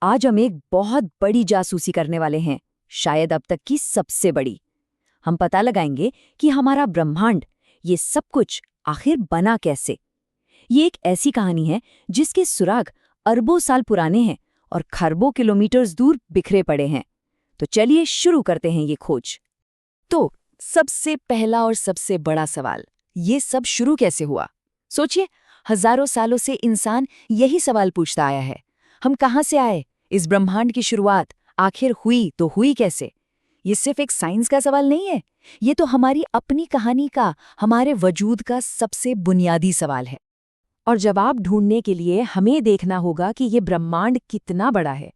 आज हम एक बहुत बड़ी जासूसी करने वाले हैं, शायद अब तक की सबसे बड़ी। हम पता लगाएंगे कि हमारा ब्रह्मांड, ये सब कुछ आखिर बना कैसे। ये एक ऐसी कहानी है जिसके सुराग अरबों साल पुराने हैं और खरबों किलोमीटर्स दूर बिखरे पड़े हैं। तो चलिए शुरू करते हैं ये खोज। तो सबसे पहला और सबसे बड़ा सवाल, ये सब शुरू कैसे हुआ? सोचिए, हजारों सालों से इंसान यही सवाल पूछता आया है। हम कहाँ से आए? इस ब्रह्मांड की शुरुआत आखिर हुई तो हुई कैसे? ये सिर्फ एक साइंस का सवाल नहीं है, ये तो हमारी अपनी कहानी का, हमारे वजूद का सबसे बुनियादी सवाल है। और जवाब ढूंढने के लिए हमें देखना होगा कि ये ब्रह्मांड कितना बड़ा है।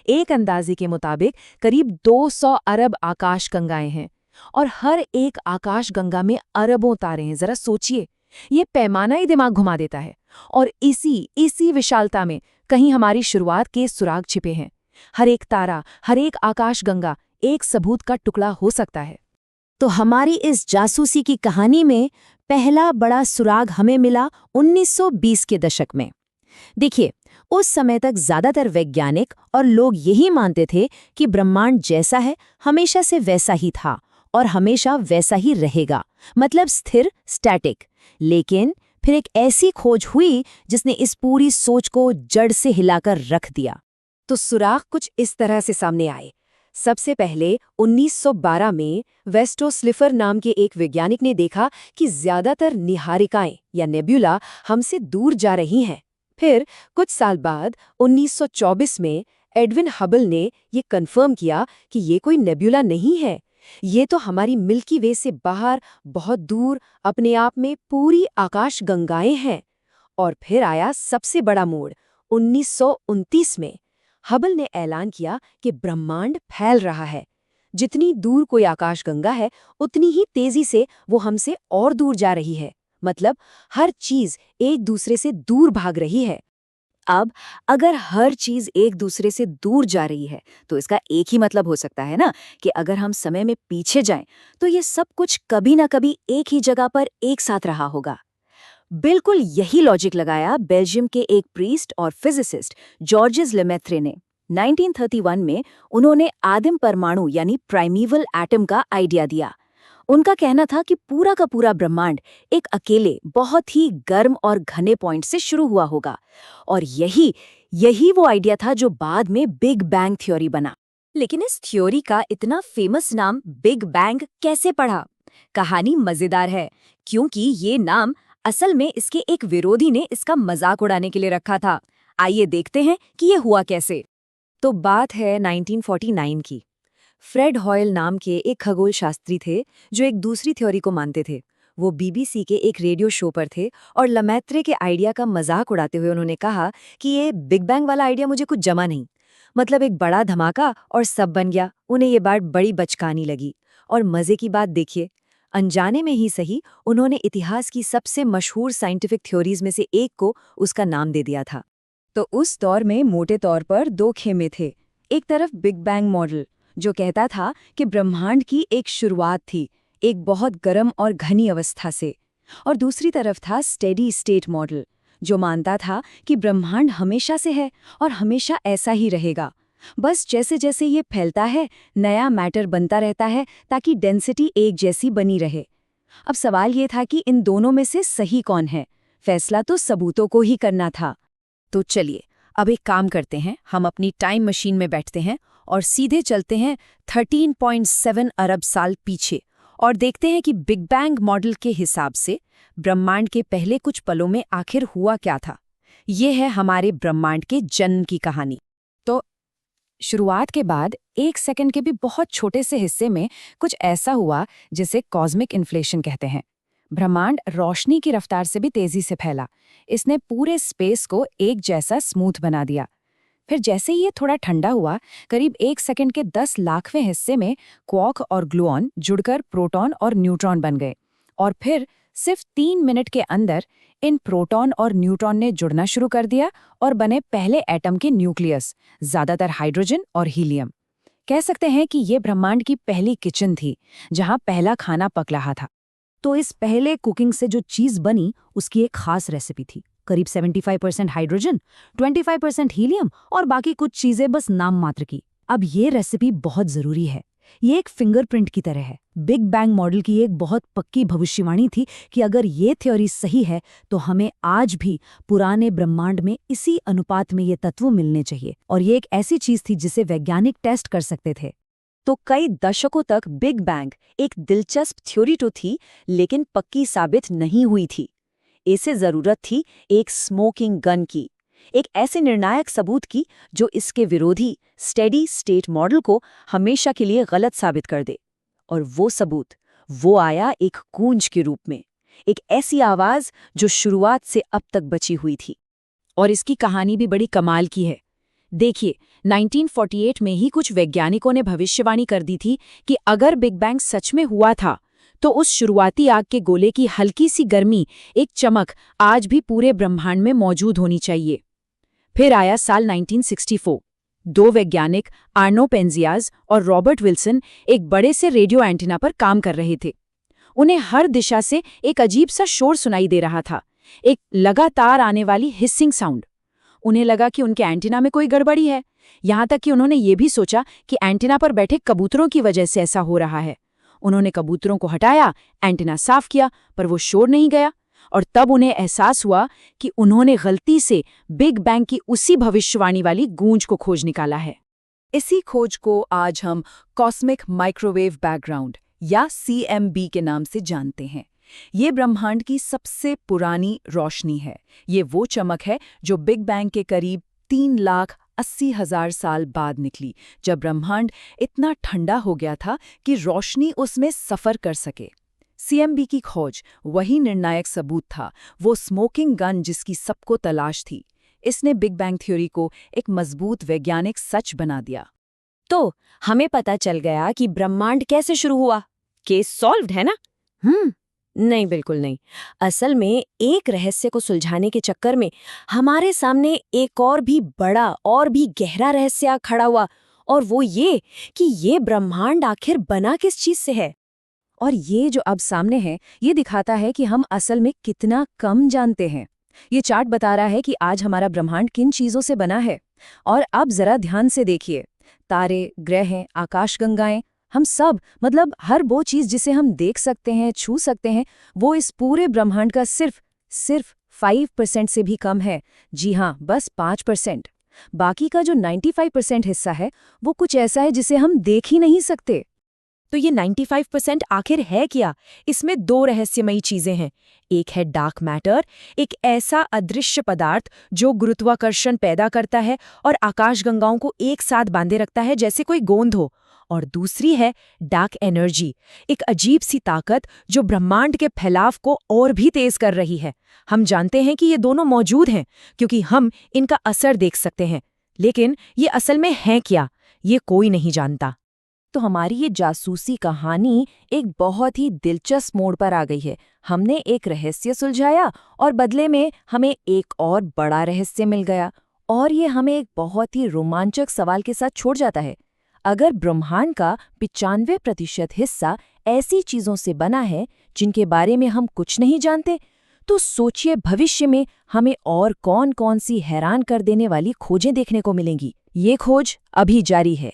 एक अंदाजे के मुताबिक करीब 200 अरब आकाशगंगाएं हैं और हर एक आकाशगंगा में अरबों तारे हैं। जरा सोचिए, ये पैमाना ही दिमाग घुमा देता है। और इसी विशालता में कहीं हमारी शुरुआत के सुराग छिपे हैं। हर एक तारा, हर एक आकाशगंगा एक सबूत का टुकड़ा हो सकता है। तो हमारी इस जासूसी की कहानी में पहला बड़ा सुराग हमें मिला 1920 के दशक में। देखिए, उस समय तक ज्यादातर वैज्ञानिक और लोग यही मानते थे कि ब्रह्मांड जैसा है हमेशा से वैसा ही था और हमेशा वैसा ही रहेगा, मतलब स्थिर, स्टैटिक। लेकिन फिर एक ऐसी खोज हुई जिसने इस पूरी सोच को जड़ से हिलाकर रख दिया। तो सुराग कुछ इस तरह से सामने आए। सबसे पहले 1912 में वेस्टो स्लिफर नाम के एक वैज्ञानिक ने देखा कि ज्यादातर निहारिकाएं या नेब्यूला हमसे दूर जा रही हैं। फिर कुछ साल बाद 1924 में एडविन हबल ने ये कन्फर्म किया कि ये कोई नेब्यूला नहीं है, ये तो हमारी मिल्की वे से बाहर बहुत दूर अपने आप में पूरी आकाशगंगाएं हैं। और फिर आया सबसे बड़ा मोड़ 1929 में। हबल ने ऐलान किया कि ब्रह्मांड फैल रहा है। जितनी दूर कोई आकाशगंगा है, उतनी ही तेजी से वो हमसे और दूर जा रही है। मतलब हर चीज एक दूसरे से दूर भाग रही है। अब अगर हर चीज एक दूसरे से दूर जा रही है, तो इसका एक ही मतलब हो सकता है ना कि अगर हम समय में पीछे जाएं, तो ये सब कुछ कभी ना कभी एक ही जगह पर एक साथ रहा होगा। बिल्कुल यही लॉजिक लगाया बेल्जियम के एक प्रीस्ट और फिजिसिस्ट जॉर्जेस लेमेत्रे ने। 1931 में उन्होंने आदिम परमाणु यानी प्राइमीवल एटम का आइडिया दिया। उनका कहना था कि पूरा का पूरा ब्रह्मांड एक अकेले बहुत ही गर्म और घने पॉइंट से शुरू हुआ होगा। और यही वो आइडिया था जो बाद में बिग बैंग थ्योरी बना। लेकिन इस थ्योरी का इतना फेमस नाम बिग बैंग कैसे पड़ा? कहानी मजेदार है, क्योंकि ये नाम असल में इसके एक विरोधी ने इसका मजाक उड़ाने के लिए रखा था। आइए देखते हैं कि ये हुआ कैसे। तो बात है 1949 की। फ्रेड हॉयल नाम के एक खगोल शास्त्री थे जो एक दूसरी थ्योरी को मानते थे। वो बीबीसी के एक रेडियो शो पर थे और लेमेत्रे के आइडिया का मजाक उड़ाते हुए उन्होंने कहा कि ये बिग बैंग वाला आइडिया मुझे कुछ जमा नहीं। मतलब एक बड़ा धमाका और सब बन गया। उन्हें ये बात बड़ी बचकानी लगी। और मजे की बात देखिए, अनजाने में ही सही, उन्होंने इतिहास की सबसे मशहूर साइंटिफिक थ्योरीज में से एक को उसका नाम दे दिया था। तो उस दौर में मोटे तौर पर दो खेमे थे। एक तरफ बिग बैंग मॉडल, जो कहता था कि ब्रह्मांड की एक शुरुआत थी, एक बहुत गर्म और घनी अवस्था से। और दूसरी तरफ था स्टेडी स्टेट मॉडल, जो मानता था कि ब्रह्मांड हमेशा से है और हमेशा ऐसा ही रहेगा। बस जैसे जैसे ये फैलता है, नया मैटर बनता रहता है ताकि डेंसिटी एक जैसी बनी रहे। अब सवाल ये था कि इन दोनों में से सही कौन है? फैसला तो सबूतों को ही करना था। तो चलिए, अब एक काम करते हैं, हम अपनी टाइम मशीन में बैठते हैं और सीधे चलते हैं 13.7 अरब साल पीछे और देखते हैं कि बिग बैंग मॉडल के हिसाब से ब्रह्मांड के पहले कुछ पलों में आखिर हुआ क्या था। ये है हमारे ब्रह्मांड के जन्म की कहानी। तो शुरुआत के बाद 1 सेकंड के भी बहुत छोटे से हिस्से में कुछ ऐसा हुआ जिसे कॉस्मिक इन्फ्लेशन कहते हैं। ब्रह्मांड रोशनी की रफ्तार से भी तेजी से फैला। इसने पूरे स्पेस को एक जैसा स्मूथ बना दिया। फिर जैसे ही ये थोड़ा ठंडा हुआ, करीब 1 सेकंड के 10 लाखवें हिस्से में क्वार्क और ग्लूऑन जुड़कर प्रोटॉन और न्यूट्रॉन बन गए। और फिर सिर्फ 3 मिनट के अंदर इन प्रोटॉन और न्यूट्रॉन ने जुड़ना शुरू कर दिया और बने पहले एटम के न्यूक्लियस, ज्यादातर हाइड्रोजन और हीलियम। कह सकते हैं कि ये ब्रह्मांड की पहली किचन थी, जहां पहला खाना पक रहा था। तो इस पहले कुकिंग से जो चीज बनी, उसकी एक खास रेसिपी थी। करीब 75% हाइड्रोजन, 25% हीलियम और बाकी कुछ चीजें बस नाम मात्र की। अब ये रेसिपी बहुत जरूरी है। ये एक फिंगरप्रिंट की तरह है। बिग बैंग मॉडल की एक बहुत पक्की भविष्यवाणी थी कि अगर ये थ्योरी सही है तो हमें आज भी पुराने ब्रह्मांड में इसी अनुपात में ये तत्व मिलने चाहिए, और ये एक ऐसी चीज थी जिसे वैज्ञानिक टेस्ट कर सकते थे। तो कई दशकों तक बिग बैंग एक दिलचस्प थ्योरी तो थी, लेकिन पक्की साबित नहीं हुई थी। इसे जरूरत थी एक स्मोकिंग गन की, एक ऐसे निर्णायक सबूत की जो इसके विरोधी स्टेडी स्टेट मॉडल को हमेशा के लिए गलत साबित कर दे। और वो सबूत, वो आया एक गूंज के रूप में, एक ऐसी आवाज जो शुरुआत से अब तक बची हुई थी। और इसकी कहानी भी बड़ी कमाल की है। देखिए, 1948 में ही कुछ वैज्ञानिकों ने भविष्यवाणी कर दी थी कि अगर बिग बैंग सच में हुआ था तो उस शुरुआती आग के गोले की हल्की सी गर्मी, एक चमक आज भी पूरे ब्रह्मांड में मौजूद होनी चाहिए। फिर आया साल 1964। दो वैज्ञानिक आर्नो पेंजियाज और रॉबर्ट विल्सन एक बड़े से रेडियो एंटीना पर काम कर रहे थे। उन्हें हर दिशा से एक अजीब सा शोर सुनाई दे रहा था, एक लगातार आने वाली हिसिंग साउंड। उन्हें लगा कि उनके एंटीना में कोई गड़बड़ी है, यहाँ तक कि उन्होंने ये भी सोचा कि एंटीना पर बैठे कबूतरों की वजह से ऐसा हो रहा है। उन्होंने कबूतरों को हटाया, एंटीना साफ किया, पर वो शोर नहीं गया। और तब उन्हें एहसास हुआ कि उन्होंने गलती से बिग बैंग की उसी भविष्यवाणी वाली गूंज को खोज निकाला है। इसी खोज को आज हम कॉस्मिक माइक्रोवेव बैकग्राउंड या CMB के नाम से जानते हैं। ये ब्रह्मांड की सबसे पुरानी रोशनी है। ये वो चमक है जो बिग बैंग के करीब 3,80,000 साल बाद निकली, जब ब्रह्मांड इतना ठंडा हो गया था कि रोशनी उसमें सफर कर सके। CMB की खोज वही निर्णायक सबूत था, वो स्मोकिंग गन जिसकी सबको तलाश थी। इसने बिग बैंग थ्योरी को एक मजबूत वैज्ञानिक सच बना दिया। तो हमें पता चल गया कि ब्रह्मांड कैसे शुरू हुआ। केस सॉल्व्ड है ना? नहीं, बिल्कुल नहीं। असल में एक रहस्य को सुलझाने के चक्कर में हमारे सामने एक और भी बड़ा और भी गहरा रहस्य खड़ा हुआ, और वो ये कि ये ब्रह्मांड आखिर बना किस चीज से है। और ये जो अब सामने है, ये दिखाता है कि हम असल में कितना कम जानते हैं। ये चार्ट बता रहा है कि आज हमारा ब्रह्मांड किन चीजों से बना है। और अब जरा ध्यान से देखिए, तारे, ग्रह, आकाशगंगाएं, हम सब, मतलब हर वो चीज जिसे हम देख सकते हैं, छू सकते हैं, वो इस पूरे ब्रह्मांड का सिर्फ 5% से भी कम है। जी हाँ, बस 5%। बाकी का जो 95% हिस्सा है, वो कुछ ऐसा है जिसे हम देख ही नहीं सकते। तो ये 95% आखिर है क्या? इसमें दो रहस्यमयी चीजें हैं। एक है डार्क मैटर, एक ऐसा अदृश्य पदार्थ जो गुरुत्वाकर्षण पैदा करता है और आकाशगंगाओं को एक साथ बांधे रखता है जैसे कोई गोंद हो। और दूसरी है डार्क एनर्जी, एक अजीब सी ताकत जो ब्रह्मांड के फैलाव को और भी तेज कर रही है। हम जानते हैं कि ये दोनों मौजूद हैं क्योंकि हम इनका असर देख सकते हैं, लेकिन ये असल में है क्या, ये कोई नहीं जानता। तो हमारी ये जासूसी कहानी एक बहुत ही दिलचस्प मोड़ पर आ गई है। हमने एक रहस्य सुलझाया और बदले में हमें एक और बड़ा रहस्य मिल गया। और ये हमें एक बहुत ही रोमांचक सवाल के साथ छोड़ जाता है। अगर ब्रह्मांड का 95% हिस्सा ऐसी चीजों से बना है जिनके बारे में हम कुछ नहीं जानते, तो सोचिए भविष्य में हमें और कौन कौन सी हैरान कर देने वाली खोजें देखने को मिलेंगी। ये खोज अभी जारी है।